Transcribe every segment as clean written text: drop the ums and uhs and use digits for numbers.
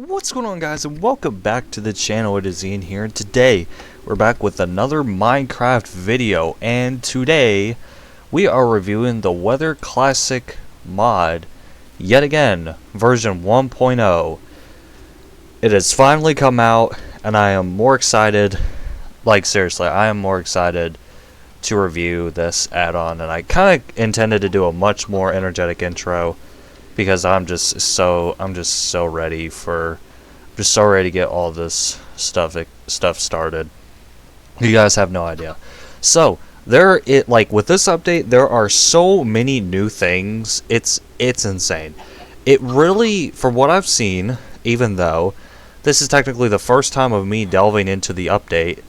What's going on, guys, and welcome back to the channel. It is Ian here, and today we're back with another Minecraft video, and today we are reviewing the Weather Classic mod yet again, version 1.0. It has finally come out, and I am more excited, like seriously, I am more excited to review this add-on, and I kind of intended to do a much more energetic intro because I'm just so ready to get all this stuff started. You guys have no idea. So with this update, there are so many new things. It's insane. It really, from what I've seen, even though this is technically the first time of me delving into the update,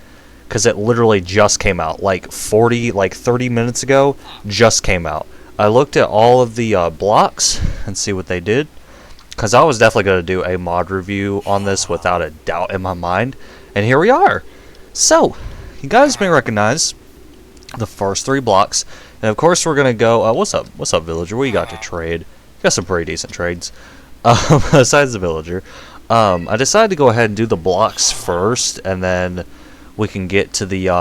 because it literally just came out like 30 minutes ago, just came out. I looked at all of the blocks and see what they did, because I was definitely going to do a mod review on this without a doubt in my mind, and here we are. So, you guys may recognize the first three blocks, and of course we're going to go, what's up villager, what you got to trade? You got some pretty decent trades, besides the villager. I decided to go ahead and do the blocks first, and then we can get to the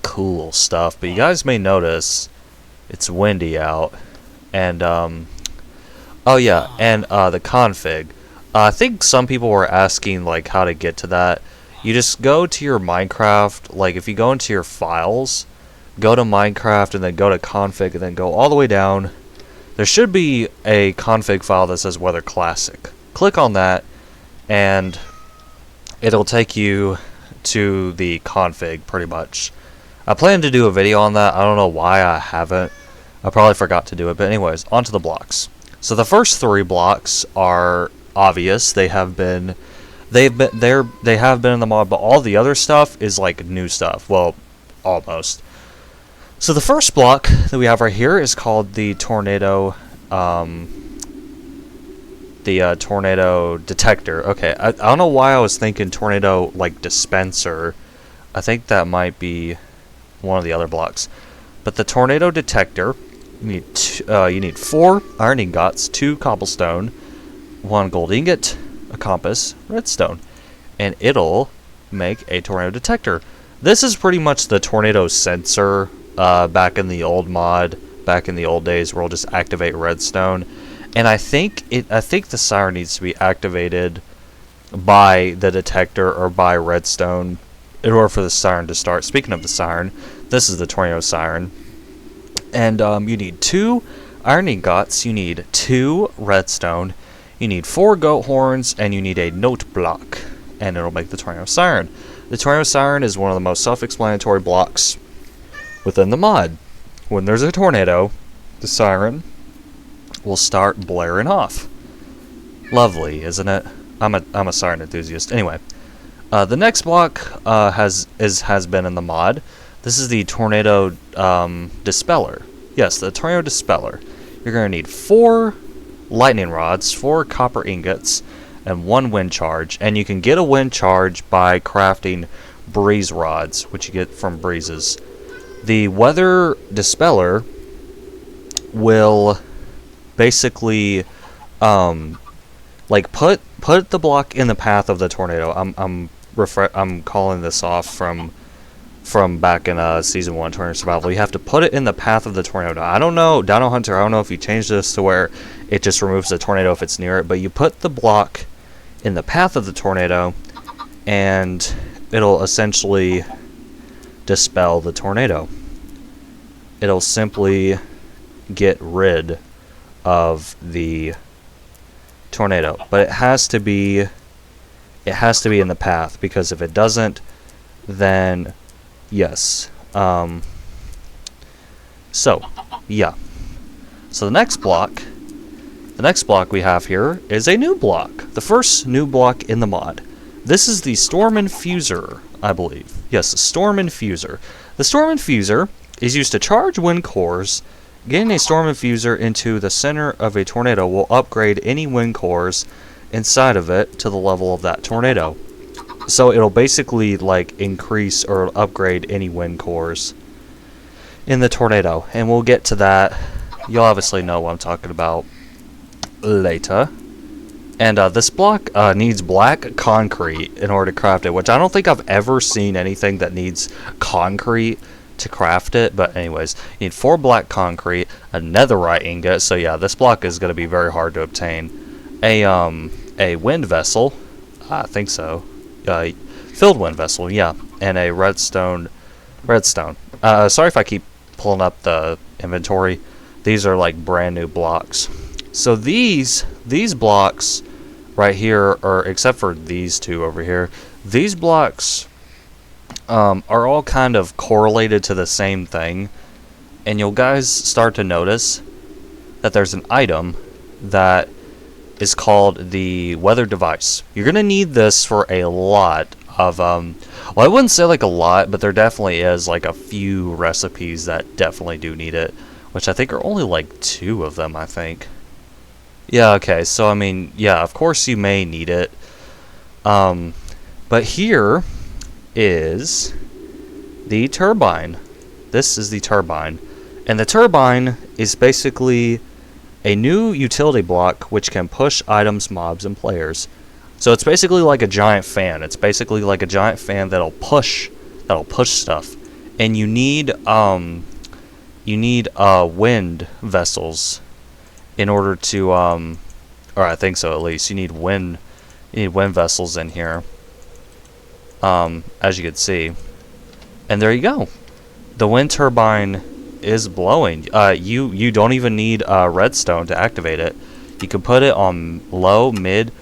cool stuff. But you guys may notice it's windy out, and oh yeah, and the config. I think some people were asking like how to get to that. You just go to your Minecraft, like if you go into your files, go to Minecraft and then go to config and then go all the way down. There should be a config file that says Weather Classic. Click on that and it'll take you to the config pretty much. I plan to do a video on that. I don't know why I haven't. I probably forgot to do it. But anyways, onto the blocks. So the first three blocks are obvious. They have been in the mod, but all the other stuff is like new stuff. Well, almost. So the first block that we have right here is called the tornado tornado detector. Okay, I don't know why I was thinking tornado like dispenser. I think that might be one of the other blocks. But the tornado detector, you need 4 iron ingots, 2 cobblestone, 1 gold ingot, a compass, redstone, and it'll make a tornado detector. This is pretty much the tornado sensor back in the old mod, back in the old days, where we'll just activate redstone. And I think the siren needs to be activated by the detector or by redstone in order for the siren to start. Speaking of the siren, this is the tornado siren. And you need 2 iron ingots, you need 2 redstone, you need 4 goat horns, and you need a note block. And it'll make the tornado siren. The tornado siren is one of the most self-explanatory blocks within the mod. When there's a tornado, the siren will start blaring off. Lovely, isn't it? I'm a siren enthusiast. Anyway, the next block has been in the mod. This is the tornado dispeller. Yes, the tornado dispeller. You're going to need 4 lightning rods, 4 copper ingots, and 1 wind charge. And you can get a wind charge by crafting breeze rods, which you get from breezes. The weather dispeller will basically like put the block in the path of the tornado. I'm calling this off from back in season 1 tornado survival. You have to put it in the path of the tornado. I don't know, Dino Hunter, I don't know if you changed this to where it just removes the tornado if it's near it, but you put the block in the path of the tornado and it'll essentially dispel the tornado. It'll simply get rid of the tornado, but it has to be in the path, because if it doesn't, then yes. So yeah. So the next block we have here is a new block. The first new block in the mod. This is the Storm Infuser, I believe. Yes, the Storm Infuser. The Storm Infuser is used to charge wind cores. Getting a Storm Infuser into the center of a tornado will upgrade any wind cores inside of it to the level of that tornado. So it'll basically like increase or upgrade any wind cores in the tornado. And we'll get to that. You'll obviously know what I'm talking about later. And this block needs black concrete in order to craft it, which I don't think I've ever seen anything that needs concrete to craft it. But anyways, you need 4 black concrete, a netherite ingot. So yeah, this block is going to be very hard to obtain. A wind vessel, I think so. Filled wind vessel, yeah, and a redstone. Sorry if I keep pulling up the inventory. These are like brand new blocks. So these blocks right here, or except for these two over here, these blocks are all kind of correlated to the same thing, and you'll guys start to notice that there's an item that is called the weather device. You're gonna need this for a lot of well, I wouldn't say like a lot, but there definitely is like a few recipes that definitely do need it, which I think are only like 2 of them, I think. Yeah, okay, so I mean, yeah, of course you may need it. But here is the turbine. This is the turbine. And the turbine is basically a new utility block which can push items, mobs, and players. So it's basically like a giant fan. It's basically like a giant fan that'll push stuff. And you need wind vessels in order to or I think so at least. You need wind vessels in here. As you can see. And there you go. The wind turbine is blowing. You don't even need redstone to activate it. You can put it on low, mid,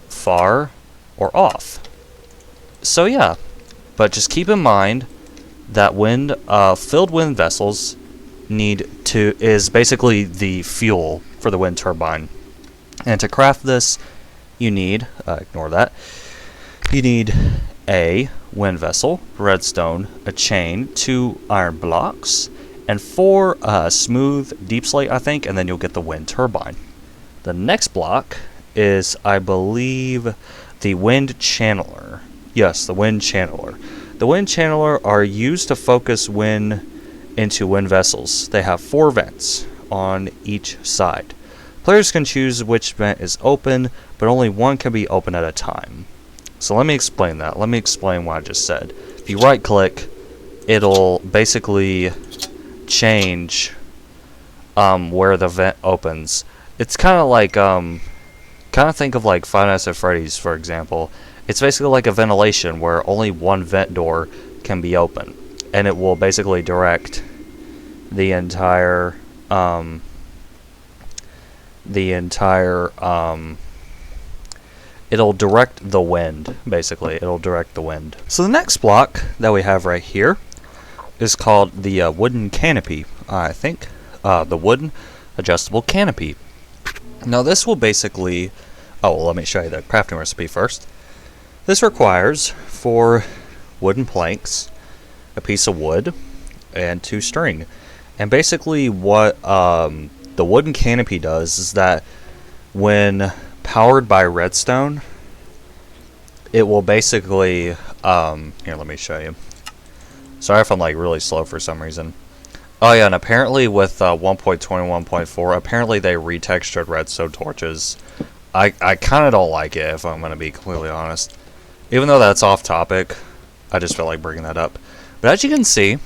far, or off. So yeah, but just keep in mind that filled wind vessels is basically the fuel for the wind turbine. And to craft this, you need ignore that. You need a wind vessel, redstone, a chain, 2 iron blocks, and 4 smooth deep slate, I think, and then you'll get the wind turbine. The next block is, I believe, the wind channeler. Yes, the wind channeler. The wind channeler are used to focus wind into wind vessels. They have 4 vents on each side. Players can choose which vent is open, but only one can be open at a time. So let me explain that. Let me explain what I just said. If you right click, it'll basically change where the vent opens. It's kind of like think of like Five Nights at Freddy's, for example. It's basically like a ventilation where only one vent door can be open, and it will basically direct the entire it'll direct the wind, basically. It'll direct the wind. So the next block that we have right here is called the wooden canopy, I think. The wooden adjustable canopy. Now this will basically... Oh, well, let me show you the crafting recipe first. This requires 4 wooden planks, a piece of wood, and 2 string. And basically what the wooden canopy does is that when powered by redstone, it will basically here, let me show you. Sorry if I'm like really slow for some reason. Oh yeah, and apparently with 1.21.4, apparently they retextured redstone torches. I kind of don't like it, if I'm going to be completely honest. Even though that's off topic, I just feel like bringing that up. But as you can see,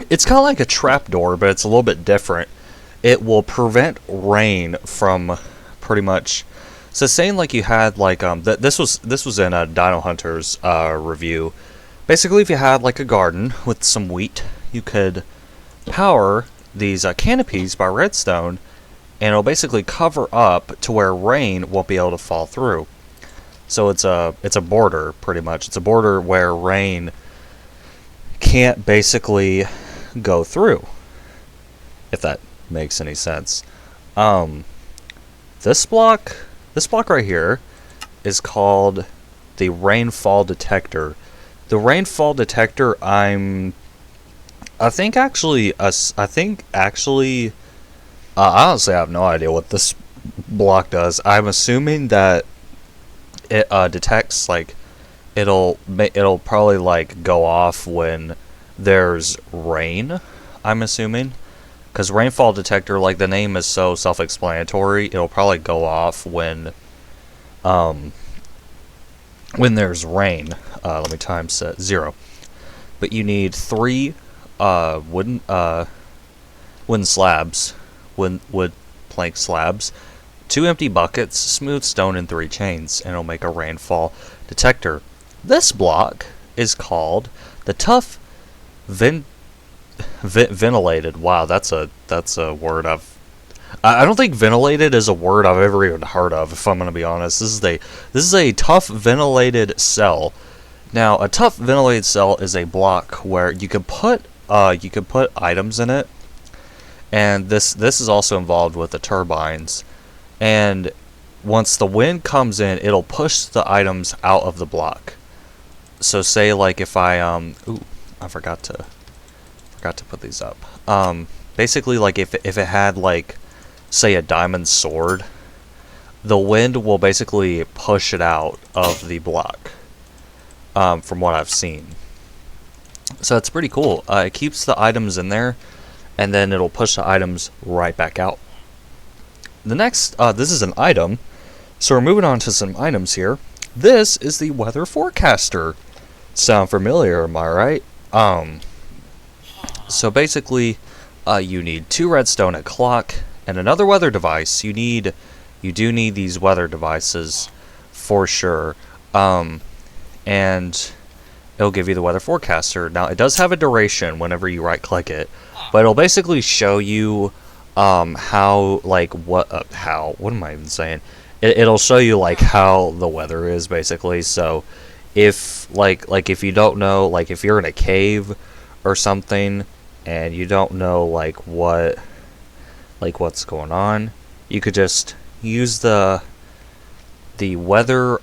it's kind of like a trapdoor, but it's a little bit different. It will prevent rain from pretty much... So saying like you had like this was in a Dino Hunters review. Basically, if you had like a garden with some wheat, you could power these canopies by redstone, and it'll basically cover up to where rain won't be able to fall through. So it's a border, pretty much. It's a border where rain can't basically go through, if that makes any sense. This block right here is called the rainfall detector. The rainfall detector, I think actually, I honestly have no idea what this block does. I'm assuming that it detects, like, it'll probably like go off when there's rain, I'm assuming. Because rainfall detector, like the name is so self-explanatory, it'll probably go off when when there's rain. Let me time set 0. But you need 3 wooden slabs, wood plank slabs, 2 empty buckets, smooth stone, and 3 chains, and it'll make a rainfall detector. This block is called the tough ventilated. Wow, that's a word I don't think ventilated is a word I've ever even heard of, if I'm going to be honest. This is a tough ventilated cell. Now, a tough ventilated cell is a block where you could put items in it, and this is also involved with the turbines. And once the wind comes in, it'll push the items out of the block. So say like if I I forgot to put these up. Basically, like if it had like, say, a diamond sword, the wind will basically push it out of the block. From what I've seen, so it's pretty cool. It keeps the items in there, and then it'll push the items right back out. The next, this is an item, so we're moving on to some items here. This is the weather forecaster. Sound familiar, am I right? So basically, you need 2 redstone, a clock, and another weather device. You do need these weather devices for sure. And it'll give you the weather forecaster. Now, it does have a duration whenever you right-click it, but it'll basically show you how, like, what am I even saying? It'll show you like how the weather is basically. So if if you don't know, like if you're in a cave or something and you don't know like what's going on, you could just use the weather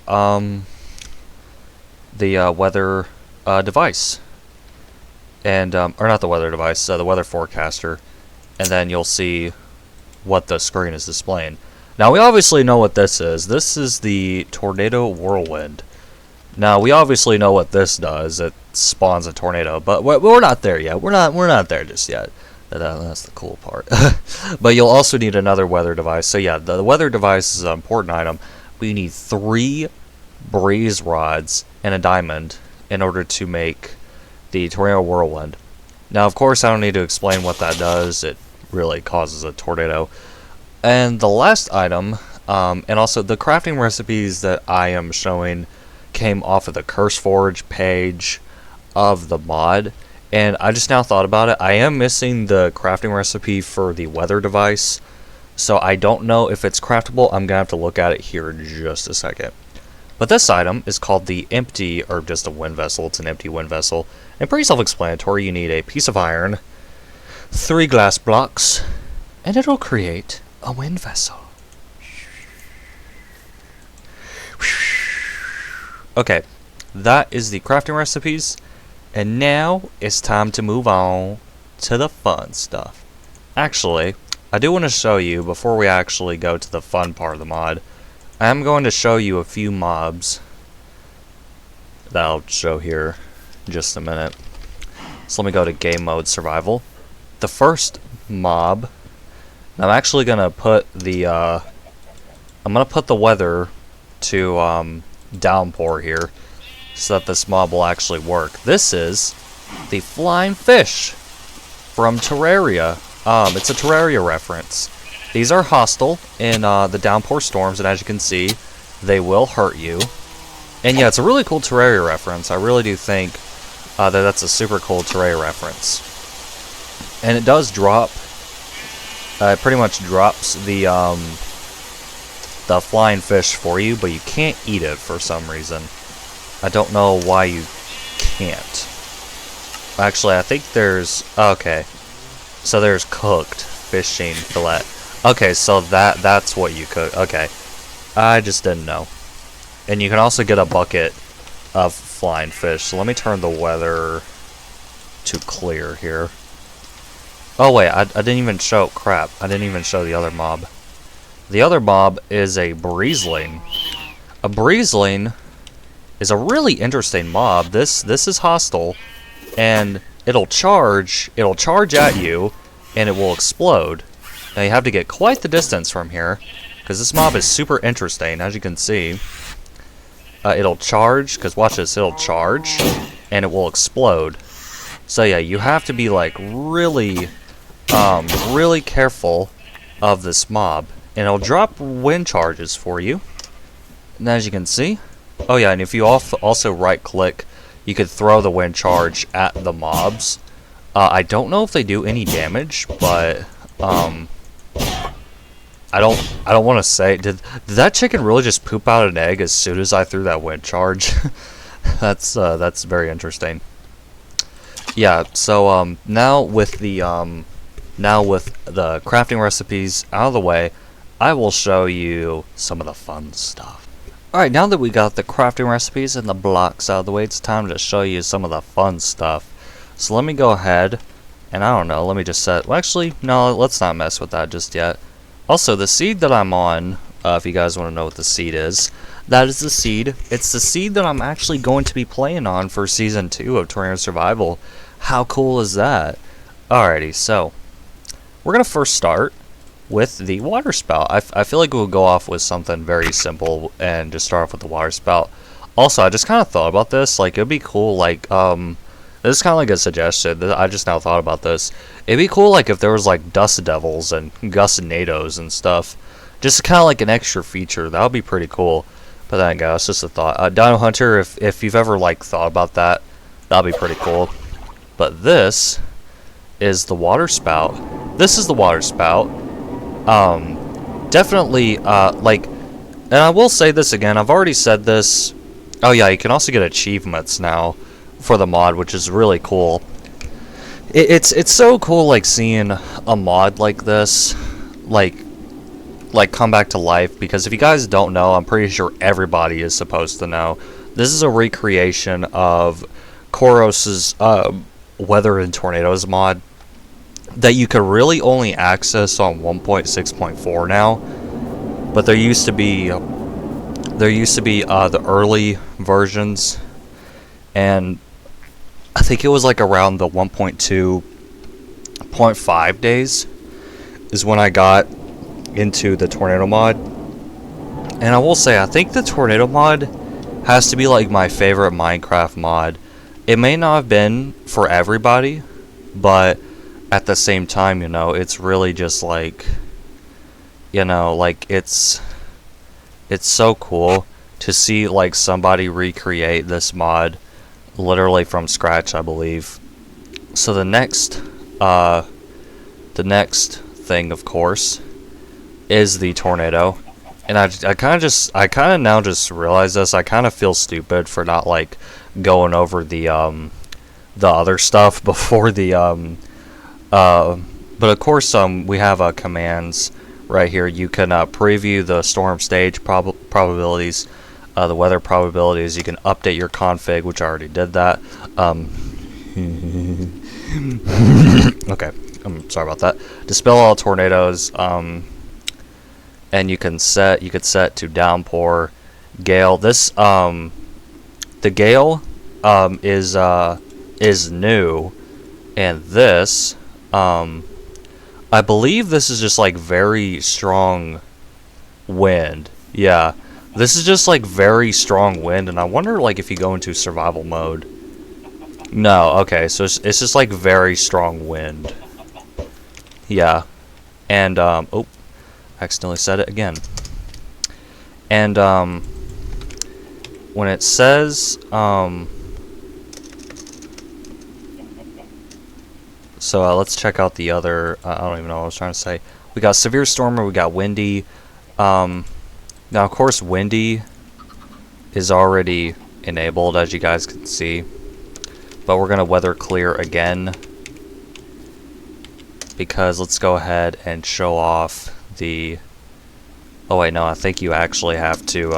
device, and or not the weather device, the weather forecaster, and then you'll see what the screen is displaying. Now we obviously know what this is. This is the tornado whirlwind. Now we obviously know what this does. It spawns a tornado, but we're not there yet. We're not there just yet. That's the cool part. But you'll also need another weather device. So yeah, the weather device is an important item. We need 3 breeze rods and a diamond in order to make the tornado whirlwind. Now, of course, I don't need to explain what that does. It really causes a tornado. And the last item, and also the crafting recipes that I am showing came off of the CurseForge page of the mod. And I just now thought about it. I am missing the crafting recipe for the weather device, so I don't know if it's craftable. I'm going to have to look at it here in just a second. But this item is called the empty, or just a wind vessel. It's an empty wind vessel. And pretty self-explanatory. You need a piece of iron, 3 glass blocks, and it'll create a wind vessel. Okay, that is the crafting recipes. And now it's time to move on to the fun stuff. Actually, I do want to show you, before we actually go to the fun part of the mod, I am going to show you a few mobs that I'll show here in just a minute. So let me go to game mode survival. The first mob, I'm actually gonna put the weather to downpour here, so that this mob will actually work. This is the flying fish from Terraria. It's a Terraria reference. These are hostile in the downpour storms, and as you can see, they will hurt you. And yeah, it's a really cool Terraria reference. I really do think that's a super cool Terraria reference. And it does drop. It pretty much drops the flying fish for you, but you can't eat it for some reason. I don't know why you can't. Actually, I think there's... okay. So there's cooked fishing fillet. Okay, so that's what you cook. Okay. I just didn't know. And you can also get a bucket of flying fish. So let me turn the weather to clear here. Oh wait, I didn't even show... crap. I didn't even show the other mob. The other mob is a breezeling. A breezeling is a really interesting mob. This is hostile, and it'll charge at you, and it will explode. Now you have to get quite the distance from here, because this mob is super interesting. As you can see, it'll charge, because watch this, it'll charge, and it will explode. So yeah, you have to be like really, really careful of this mob. And it'll drop wind charges for you. And as you can see, oh yeah, and if you also right click, you could throw the wind charge at the mobs. I don't know if they do any damage, but I don't want to say. Did that chicken really just poop out an egg as soon as I threw that wind charge? That's very interesting. Yeah. So now with the crafting recipes out of the way, I will show you some of the fun stuff. Alright, now that we got the crafting recipes and the blocks out of the way, it's time to show you some of the fun stuff. So let me go ahead, and I don't know, let me just set, well actually, no, let's not mess with that just yet. Also, the seed that I'm on, if you guys want to know what the seed is, that is the seed. It's the seed that I'm actually going to be playing on for Season 2 of Tornado Survival. How cool is that? Alrighty, so, we're going to first start with the water spout. I feel like we'll go off with something very simple and just start off with the water spout. Also, I just kind of thought about this, like, it'd be cool, like, this is kind of like a suggestion, I just now thought about this. It'd be cool, like, if there was, like, dust devils and gustinados and stuff. Just kind of like an extra feature, that would be pretty cool. But then again, it's just a thought. Dino Hunter, if you've ever, like, thought about that, that'd be pretty cool. But this is the water spout. This is the water spout. Definitely, like, and I will say this again, I've already said this. Oh yeah, you can also get achievements now for the mod, which is really cool. It's so cool, like, seeing a mod like this, like come back to life, because if you guys don't know, I'm pretty sure everybody is supposed to know, this is a recreation of Koros's, Weather and Tornadoes mod, that you could really only access on 1.6.4 now, but there used to be the early versions, and I think it was like around the 1.2.5 days is when I got into the Tornado mod. And I will say, I think the Tornado mod has to be like my favorite Minecraft mod. It may not have been for everybody, but at the same time, you know, it's really just like, you know, like it's so cool to see like somebody recreate this mod literally from scratch, I believe. So the next thing, of course, is the tornado. And I kind of now just realize this. I kind of feel stupid for not like going over the other stuff before the but of course we have commands right here. You can preview the storm stage probabilities, the weather probabilities. You can update your config, which I already did that. Okay, I'm sorry about that. Dispel all tornadoes. And you could set to downpour, gale. This the gale is new, and this I believe this is just like very strong wind. Yeah, this is just like very strong wind, and I wonder like if you go into survival mode. No, okay, so it's just like very strong wind. Yeah, and oh, accidentally said it again. And when it says so let's check out the other. I don't even know what I was trying to say. We got severe storm, or we got windy. Now of course windy is already enabled, as you guys can see, but we're gonna weather clear again, because let's go ahead and show off the. Oh wait, no, I think you actually have to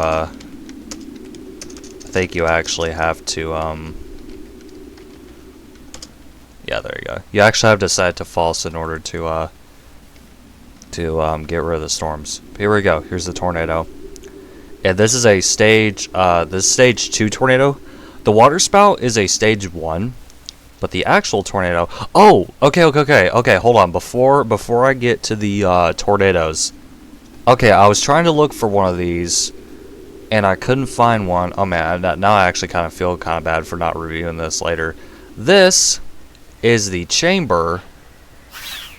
yeah, there you go. You actually have to set it to false in order to get rid of the storms. Here we go. Here's the tornado. And this is a stage stage 2 tornado. The water spout is a stage 1, but the actual tornado. Oh, okay. Hold on. Before I get to the tornadoes, Okay, I was trying to look for one of these, and I couldn't find one. Oh man, now I actually kind of feel kind of bad for not reviewing this later. This is the chamber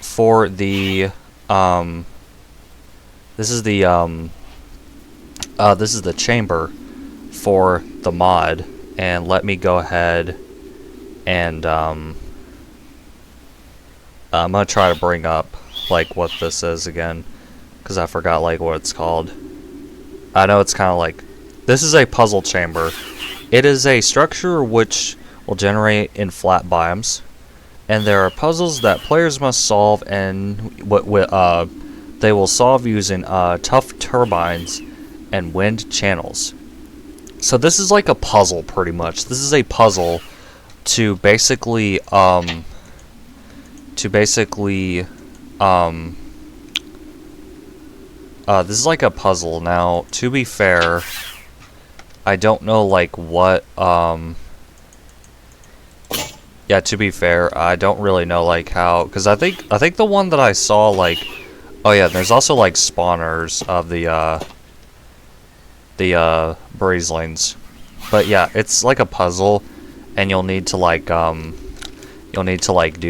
for the, this is the chamber for the mod, and let me go ahead and, I'm gonna try to bring up, like, what this is again, because I forgot, like, what it's called. I know it's kind of like, this is a puzzle chamber. It is a structure which will generate in flat biomes, and there are puzzles that players must solve, and they will solve using tough turbines and wind channels. So this is like a puzzle, pretty much. This is a puzzle to basically this is like a puzzle. Now, to be fair, I don't know, like, what, yeah, to be fair, I don't really know, like, how, because I think the one that I saw, like, oh yeah, there's also, like, spawners of the Breezelings. But yeah, it's like a puzzle, and you'll need to, like, do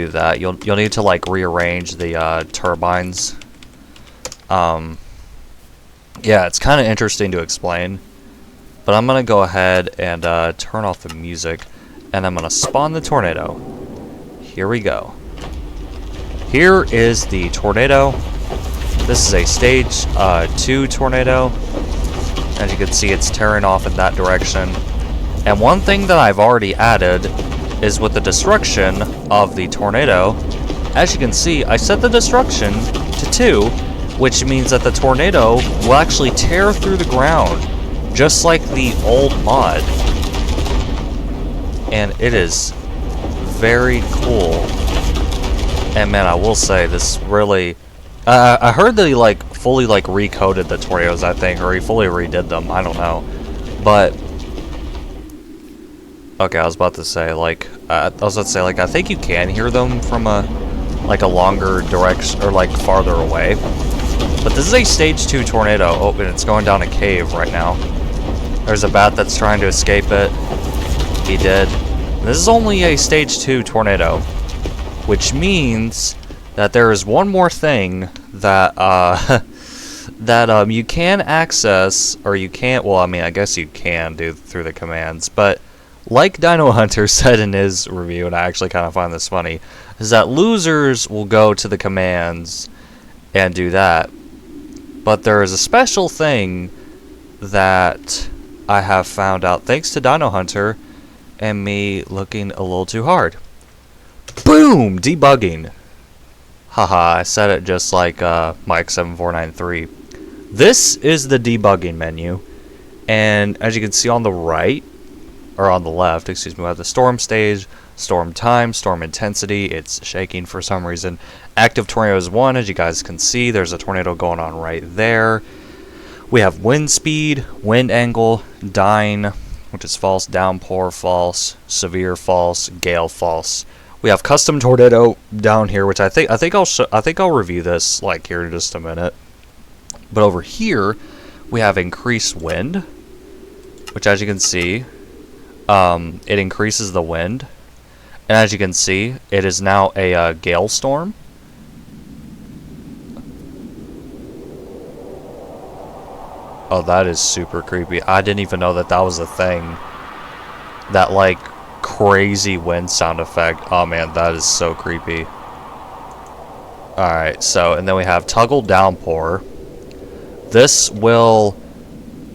that. You'll need to, like, rearrange the, turbines. Yeah, it's kind of interesting to explain, but I'm gonna go ahead and turn off the music, and I'm gonna spawn the tornado. Here we go. Here is the tornado. This is a stage 2 tornado. As you can see, it's tearing off in that direction. And one thing that I've already added is with the destruction of the tornado. As you can see, I set the destruction to 2, which means that the tornado will actually tear through the ground, just like the old mod. And it is very cool. And man, I will say, this really... I heard that he, like, fully, like, recoded the tornadoes, I think, or he fully redid them, I don't know. But... okay, I was about to say, like, I think you can hear them from a longer direction, or, like, farther away. But this is a stage 2 tornado. Oh, and it's going down a cave right now. There's a bat that's trying to escape it. He did. This is only a stage 2 tornado, which means that there is one more thing that you can access, or you can't. Well, I mean, I guess you can do through the commands, but like Dino Hunter said in his review, and I actually kind of find this funny, is that losers will go to the commands and do that. But there is a special thing that I have found out thanks to Dino Hunter and me looking a little too hard. Boom! Debugging. Haha, I said it just like Mike7493. This is the debugging menu. And as you can see on the right, or on the left, excuse me, we have the storm stage, storm time, storm intensity. It's shaking for some reason. Active tornadoes 1, as you guys can see, there's a tornado going on right there. We have wind speed, wind angle, dyne, which is false, downpour false, severe false, gale false. We have custom tornado down here, which I think I'll review this like here in just a minute. But over here, we have increased wind, which as you can see, it increases the wind. And as you can see, it is now a gale storm. Oh, that is super creepy. I didn't even know that that was a thing. That, like, crazy wind sound effect. Oh, man, that is so creepy. Alright, so, and then we have toggle downpour. This will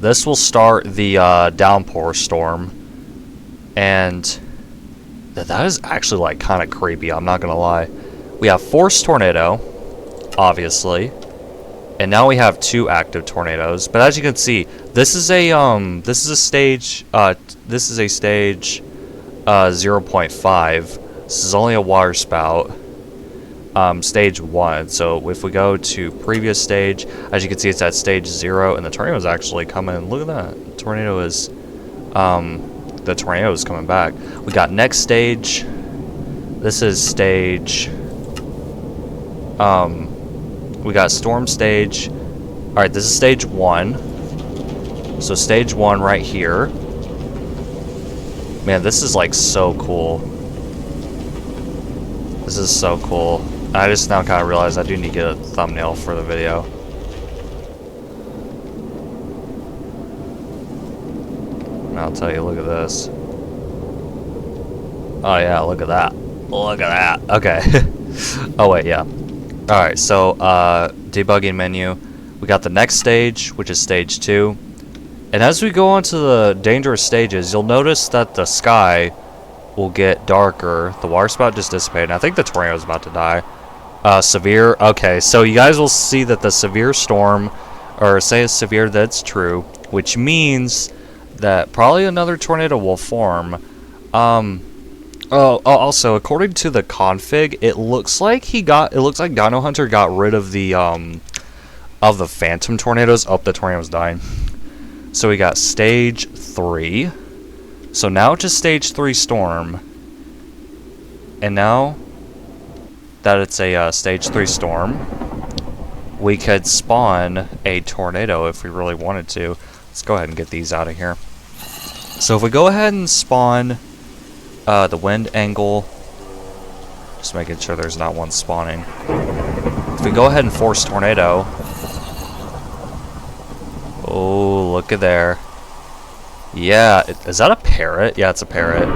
start the downpour storm. And that is actually, like, kind of creepy, I'm not gonna lie. We have force tornado, obviously. And now we have 2 active tornadoes. But as you can see, this is a stage 0.5. This is only a water spout. Stage 1. So if we go to previous stage, as you can see, it's at stage 0, and the tornado is actually coming. Look at that. The tornado is coming back. We got next stage. This is stage. We got storm stage, Alright, this is stage 1. So stage 1 right here. Man, this is like so cool. This is so cool. I just now kind of realized I do need to get a thumbnail for the video. And I'll tell you, look at this. Oh yeah, look at that. Look at that. Okay. Oh wait, yeah. Alright, so debugging menu. We got the next stage, which is stage 2. And as we go on to the dangerous stages, you'll notice that the sky will get darker. The water spout just dissipated. I think the tornado is about to die. Severe. Okay, so you guys will see that the severe storm, or say it's severe, that's true, which means that probably another tornado will form. Also, according to the config, it looks like Dino Hunter got rid of the phantom tornadoes. Oh, the tornado's dying. So we got stage 3. So now it's just stage 3 storm. And now that it's a stage 3 storm, we could spawn a tornado if we really wanted to. Let's go ahead and get these out of here. So if we go ahead and spawn the wind angle, just making sure there's not one spawning. If we go ahead and force tornado, oh, look at there. Yeah, is that a parrot? Yeah, it's a parrot.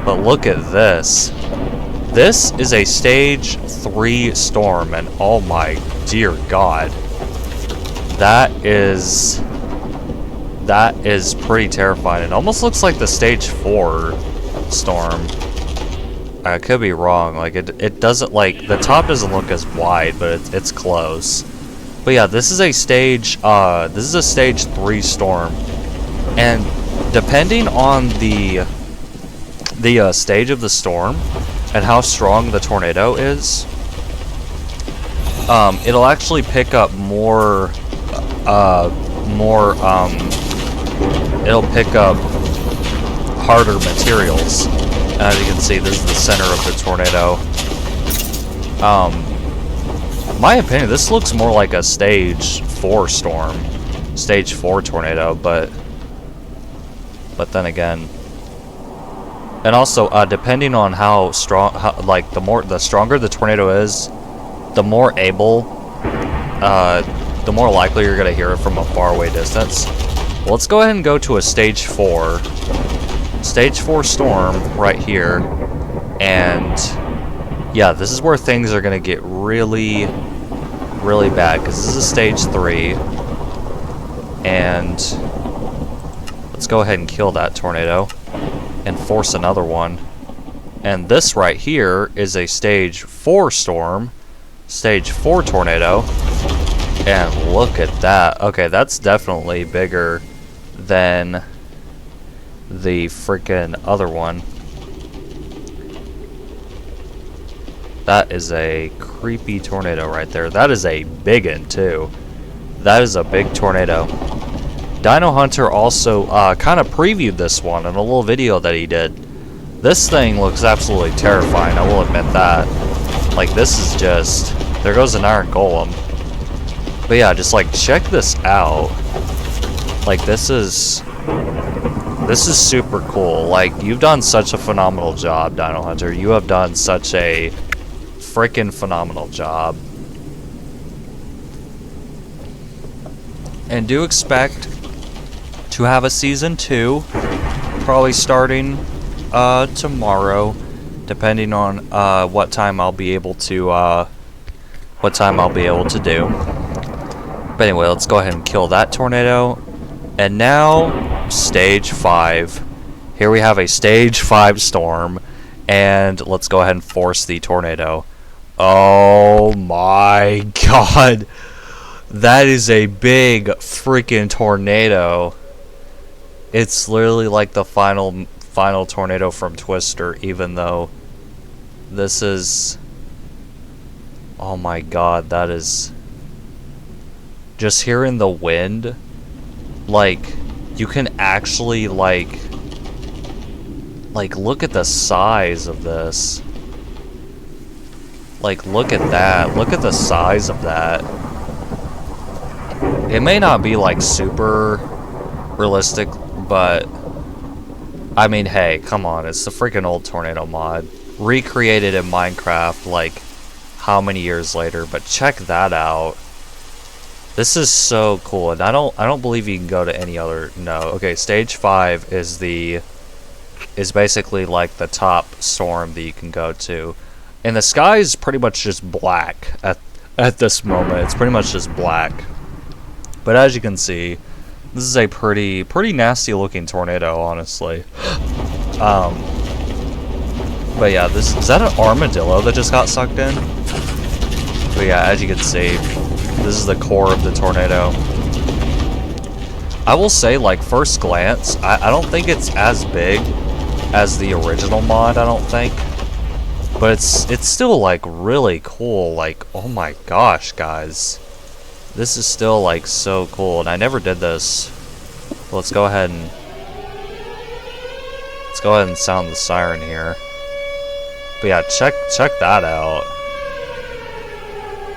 But look at this. This is a stage 3 storm, and oh my dear God. That is pretty terrifying. It almost looks like the stage 4 storm. I could be wrong. Like it doesn't, like, the top doesn't look as wide, but it's close. But yeah, this is a stage 3 storm, and depending on the stage of the storm and how strong the tornado is, it'll actually pick up it'll pick up harder materials. As you can see, this is the center of the tornado. My opinion, this looks more like a stage 4 storm, stage 4 tornado, but then again, and also depending on how strong, the stronger the tornado is, the more likely you're gonna hear it from a faraway distance. Well, let's go ahead and go to a stage 4 storm right here, and yeah, this is where things are gonna get really, really bad, because this is a stage 3, and let's go ahead and kill that tornado and force another one. And this right here is a stage 4 storm, stage 4 tornado, and look at that. Okay, that's definitely bigger than the freaking other one. That is a creepy tornado right there. That is a big one too. That is a big tornado. Dino Hunter also kind of previewed this one in a little video that he did. This thing looks absolutely terrifying, I will admit that. Like, this is just... There goes an iron golem. But yeah, just like, check this out. Like, this is super cool. Like, you've done such a phenomenal job, Dino Hunter. You have done such a freaking phenomenal job. And do expect to have a season 2, probably starting tomorrow, depending on what time I'll be able to do. But anyway, let's go ahead and kill that tornado. And now, stage 5. Here we have a stage 5 storm, and let's go ahead and force the tornado. Oh my God, that is a big freaking tornado. It's literally like the final tornado from Twister, even though this is... Oh my God, that is... Just hearing the wind, like, you can actually, like, look at the size of this. Like, look at that. Look at the size of that. It may not be like super realistic, but I mean, hey, come on, it's the freaking old tornado mod. Recreated in Minecraft like how many years later, but check that out. This is so cool, and I don't believe you can go to any other. No, okay, stage 5 is basically like the top storm that you can go to. And the sky is pretty much just black at this moment. It's pretty much just black. But as you can see, this is a pretty nasty looking tornado, honestly. But yeah, is that an armadillo that just got sucked in? But yeah, as you can see, this is the core of the tornado. I will say, like, first glance, I don't think it's as big as the original mod, I don't think. But it's still, like, really cool. Like, oh my gosh, guys. This is still, like, so cool. And I never did this. Let's go ahead and sound the siren here. But yeah, check that out.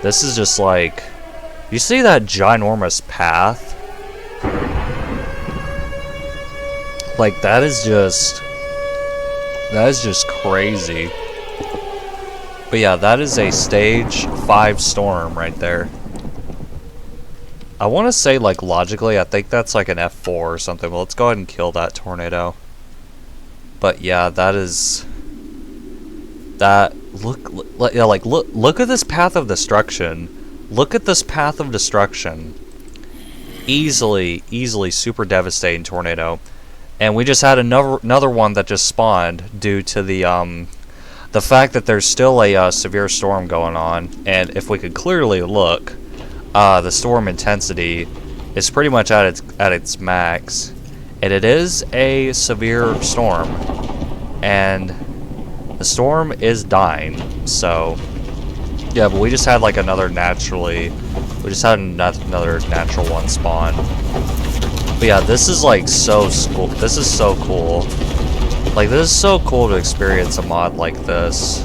This is just like, you see that ginormous path? Like, that is just crazy. But yeah, that is a stage 5 storm right there. I want to say, like, logically, I think that's like an F4 or something. Well, let's go ahead and kill that tornado. But yeah, that is... Look at this path of destruction. Look at this path of destruction. Easily super devastating tornado. And we just had another one that just spawned due to the fact that there's still a severe storm going on. And if we could clearly look, the storm intensity is pretty much at its max, and it is a severe storm, and the storm is dying. So yeah, but we just had like another natural one spawn. But yeah, this is like so cool. This is so cool. Like, this is so cool to experience a mod like this,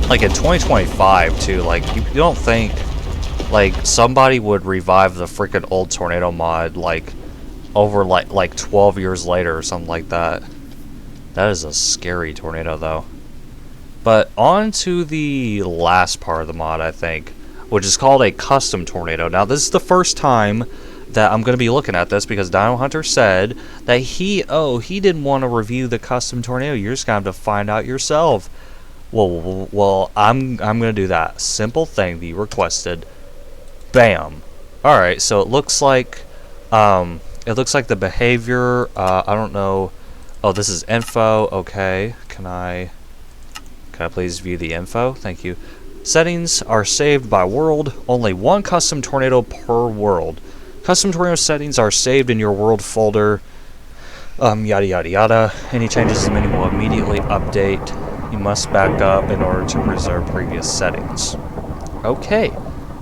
like in 2025 too. Like, you don't think like somebody would revive the freaking old tornado mod like over like 12 years later or something like that. That is a scary tornado though. But on to the last part of the mod, I think, which is called a custom tornado. Now, this is the first time that I'm going to be looking at this, because Dino Hunter said that he didn't want to review the custom tornado. You're just going to have to find out yourself. Well, I'm going to do that simple thing that you requested. Bam. All right, so it looks like the behavior, I don't know. Oh, this is info. Okay. Can I please view the info? Thank you. Settings are saved by world. Only one custom tornado per world. Custom tornado settings are saved in your world folder. Yada yada yada. Any changes in the menu will immediately update. You must back up in order to preserve previous settings. Okay,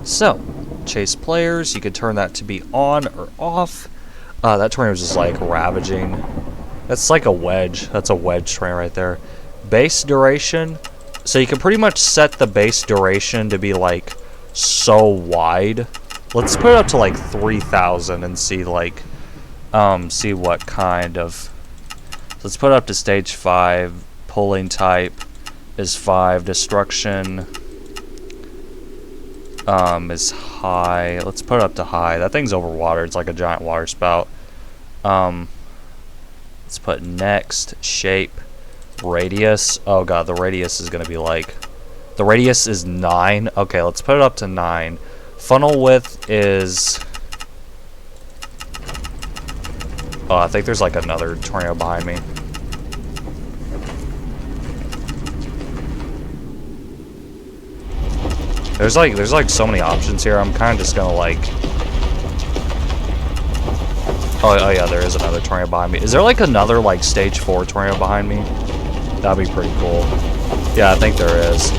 so chase players. You can turn that to be on or off. That tornado is just like ravaging. That's like a wedge. That's a wedge train right there. Base duration. So you can pretty much set the base duration to be like so wide. Let's put it up to like 3,000 and see like see what kind of. So let's put it up to stage 5. Pulling type is 5. Destruction is high. Let's put it up to high. That thing's over water. It's like a giant water spout. Let's put next. Shape. Radius. Oh god, the radius is gonna be like, the radius is 9. Okay, let's put it up to 9. Funnel width is, oh, I think there's like another tornado behind me. There's like so many options here. I'm kind of just gonna like, oh yeah, there is another tornado behind me. Is there like another like stage 4 tornado behind me? That'd be pretty cool. Yeah, I think there is.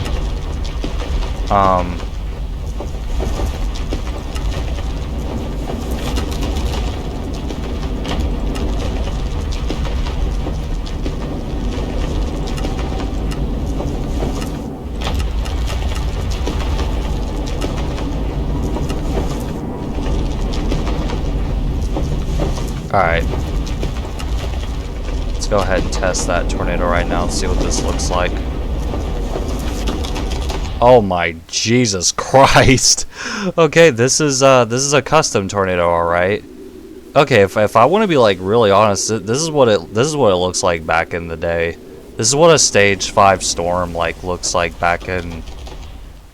Let's go ahead and test that tornado right now and see what this looks like. Oh my Jesus Christ. Okay, this is a custom tornado, alright. Okay, if I want to be like really honest, this is what it looks like back in the day. This is what a stage 5 storm like looks like back in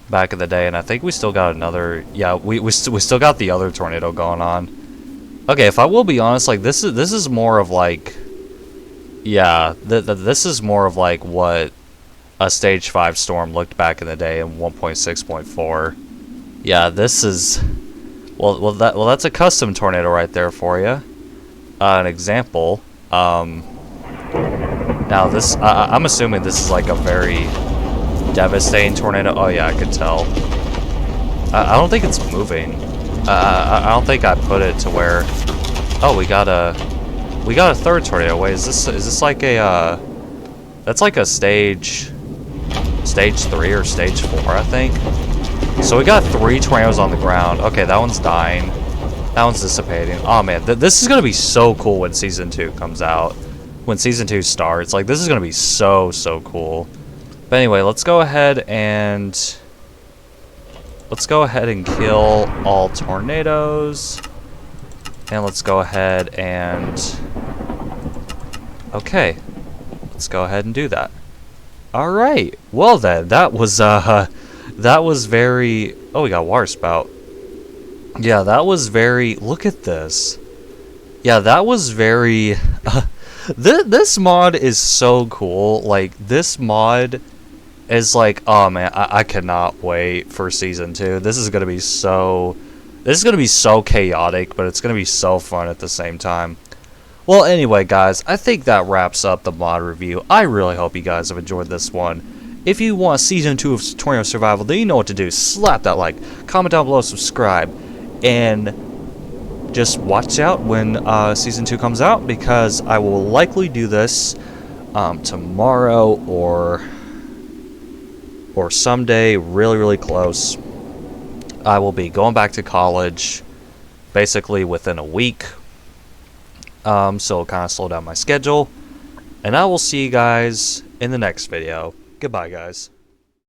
the day, and I think we still got another. Yeah, we still got the other tornado going on. Okay, if I will be honest, like this is more of like, yeah, this is more of like what a stage 5 storm looked back in the day in 1.6.4. Yeah, this is well that's a custom tornado right there for you. An example. Now this I'm assuming this is like a very devastating tornado. Oh yeah, I could tell. I don't think it's moving. I don't think I put it to where. Oh, we got a third tornado. Wait, is this like a that's like a stage 3 or stage 4, I think. So we got 3 tornadoes on the ground. Okay, that one's dying. That one's dissipating. Oh man, this is gonna be so cool when season 2 comes out. When season 2 starts, like this is gonna be so cool. But anyway, let's go ahead and kill all tornadoes. And let's go ahead and okay, let's go ahead and do that. All right. Well then, that was very. Oh, we got water spout. Yeah, that was very. Look at this. Yeah, that was very. This mod is so cool. Like this mod is like, oh man, I cannot wait for season 2. This is gonna be so chaotic, but it's gonna be so fun at the same time. Well, anyway, guys, I think that wraps up the mod review. I really hope you guys have enjoyed this one. If you want season 2 of Tornado Survival, then you know what to do. Slap that like, comment down below, subscribe, and just watch out when season 2 comes out, because I will likely do this tomorrow or someday really close. I will be going back to college basically within a week, so it'll kind of slow down my schedule, and I will see you guys in the next video. Goodbye, guys.